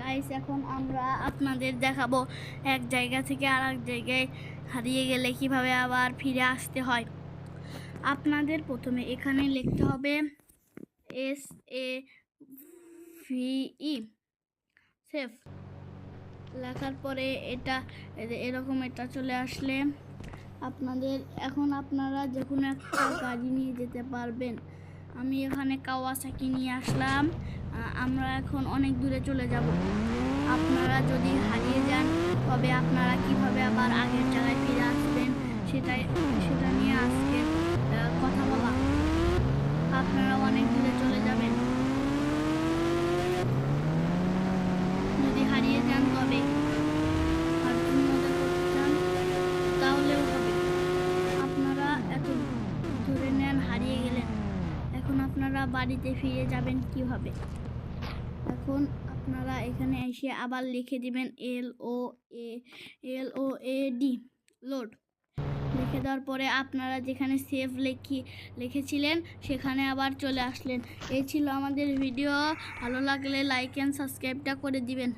Guys, এখন আমরা আপনাদের দেখাবো এক জায়গা থেকে আরেক জায়গায় হারিয়ে গেলে কিভাবে আবার ফিরে আসতে হয়। আপনাদের প্রথমে এখানে লিখতে হবে SAVE, সেভ। লেখার পরে এটা এরকম এটা চলে আসলে আপনারা যে কোনো একটা গাড়ি নিয়ে যেতে পারবেন। আমি এখানে কাওয়াসাকি নিয়ে আসলাম। আমরা এখন অনেক দূরে চলে যাব। আপনারা যদি হারিয়ে যান তবে আপনারা কিভাবে আবার আগের জায়গায় ফিরে আসবেন সেটা নিয়ে আজকে কথা বলা। আপনারা অনেক দূরে চলে যাবেন, যদি হারিয়ে যান তবে আর মজা করতে চান তাহলেও হবে। আপনারা এত ধরে নেন হারিয়ে গেলেন, এখন আপনারা বাড়িতে ফিরে যাবেন কিভাবে? এখন আপনারা এখানে এসে আবার লিখে দিবেন LOAD, লোড। লিখে দেওয়ার পরে আপনারা যেখানে সেভ লিখেছিলেন সেখানে আবার চলে আসলেন। এই ছিল আমাদের ভিডিও। ভালো লাগলে লাইক অ্যান্ড সাবস্ক্রাইবটা করে দিবেন।